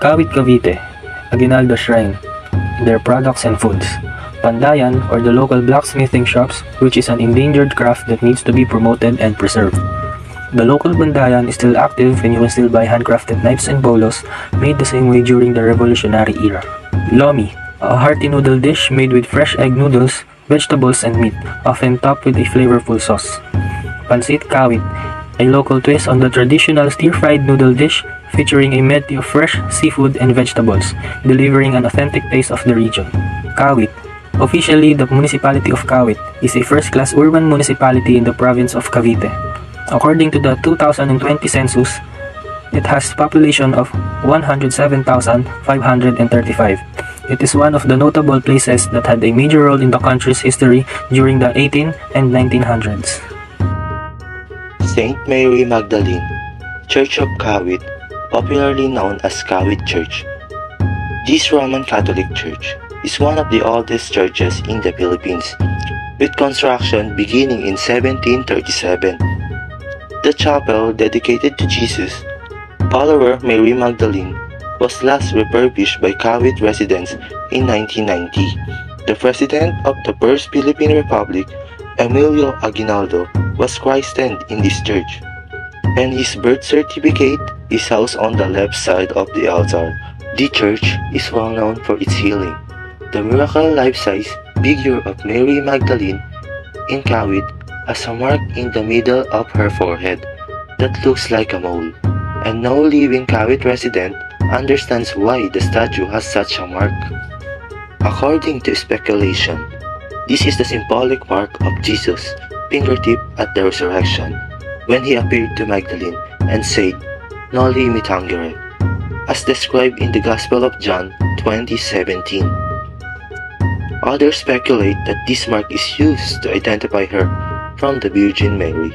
Kawit Cavite, Aguinaldo Shrine, their products and foods. Pandayan, or the local blacksmithing shops, which is an endangered craft that needs to be promoted and preserved. The local Pandayan is still active and you can still buy handcrafted knives and bolos made the same way during the revolutionary era. Lomi, a hearty noodle dish made with fresh egg noodles, vegetables and meat, often topped with a flavorful sauce. Pansit Kawit, a local twist on the traditional stir-fried noodle dish featuring a medley of fresh seafood and vegetables, delivering an authentic taste of the region. Kawit. Officially, the municipality of Kawit is a first-class urban municipality in the province of Cavite. According to the 2020 census, it has a population of 107,535. It is one of the notable places that had a major role in the country's history during the 1800s and 1900s. Saint Mary Magdalene, Church of Kawit, popularly known as Kawit Church. This Roman Catholic Church is one of the oldest churches in the Philippines, with construction beginning in 1737. The chapel dedicated to Jesus, follower Mary Magdalene, was last refurbished by Kawit residents in 1990. The president of the First Philippine Republic, Emilio Aguinaldo, was christened in this church, and his birth certificate is housed on the left side of the altar. The church is well known for its healing. The miracle life-size figure of Mary Magdalene in Kawit has a mark in the middle of her forehead that looks like a mole, and no living Kawit resident understands why the statue has such a mark. According to speculation, this is the symbolic mark of Jesus' fingertip at the resurrection, when he appeared to Magdalene and said, "Noli me tangere," as described in the Gospel of John 20:17. Others speculate that this mark is used to identify her from the Virgin Mary.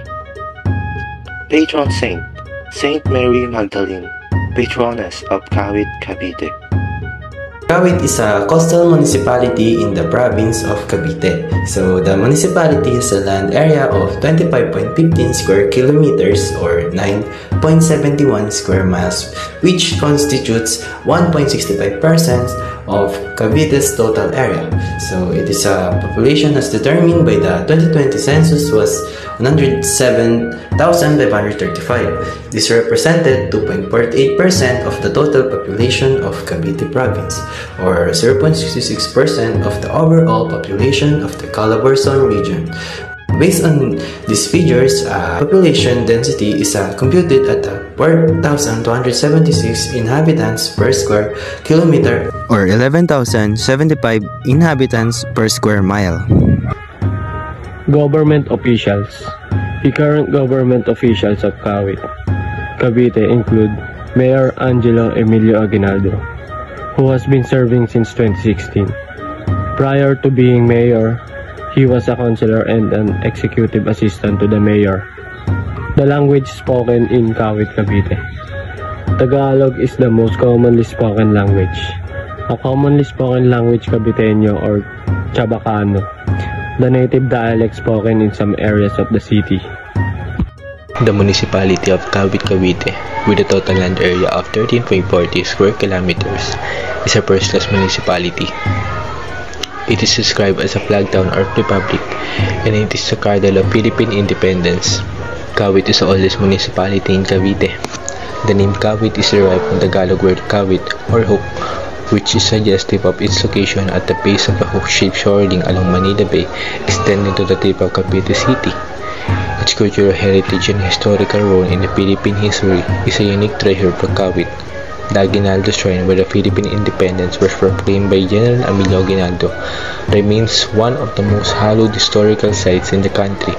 Patron Saint, Saint Mary Magdalene, Patroness of Kawit, Cavite. Kawit is a coastal municipality in the province of Cavite. So the municipality has a land area of 25.15 square kilometers or 9.71 square miles, which constitutes 1.65% of Cavite's total area. So it is a population as determined by the 2020 census was 107,535. This represented 2.48% of the total population of Cavite province, or 0.66% of the overall population of the Calabarzon region. Based on these figures, population density is computed at 4,276 inhabitants per square kilometer, or 11,075 inhabitants per square mile. Government officials. The current government officials of Kawit, Cavite include Mayor Angelo Emilio Aguinaldo, who has been serving since 2016. Prior to being mayor, he was a councilor and an executive assistant to the mayor. The language spoken in Kawit, Cavite. Tagalog is the most commonly spoken language. A commonly spoken language Caviteño or Chabacano, the native dialect spoken in some areas of the city. The municipality of Kawit, Cavite, with a total land area of 13.40 square kilometers, is a first-class municipality. It is described as a flag town or republic, and it is the cradle of Philippine independence. Kawit is the oldest municipality in Cavite. The name Kawit is derived from the Tagalog word kawit or hook, which is suggestive of its location at the base of a hook-shaped shoreline along Manila Bay, extending to the tip of Cavite City. Its cultural heritage and historical role in the Philippine history is a unique treasure for Kawit. The Aguinaldo Shrine, where the Philippine independence was proclaimed by General Emilio Aguinaldo, remains one of the most hallowed historical sites in the country.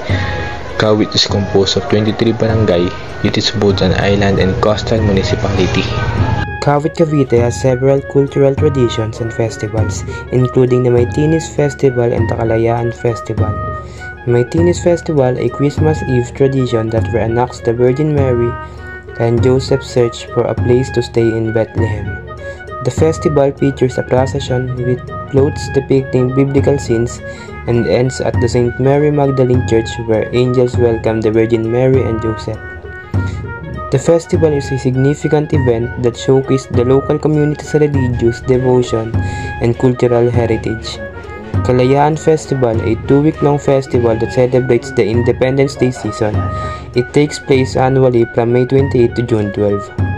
Kawit is composed of 23 barangay. It is both an island and coastal municipality. Kawit Cavite has several cultural traditions and festivals, including the Maitinis Festival and the Kalayaan Festival. Maitinis Festival, a Christmas Eve tradition that reenacts the Virgin Mary and Joseph's search for a place to stay in Bethlehem. The festival features a procession with floats depicting biblical scenes and ends at the St. Mary Magdalene Church, where angels welcome the Virgin Mary and Joseph. The festival is a significant event that showcases the local community's religious devotion and cultural heritage. Kalayaan Festival, a 2-week-long festival that celebrates the Independence Day season. It takes place annually from May 28 to June 12.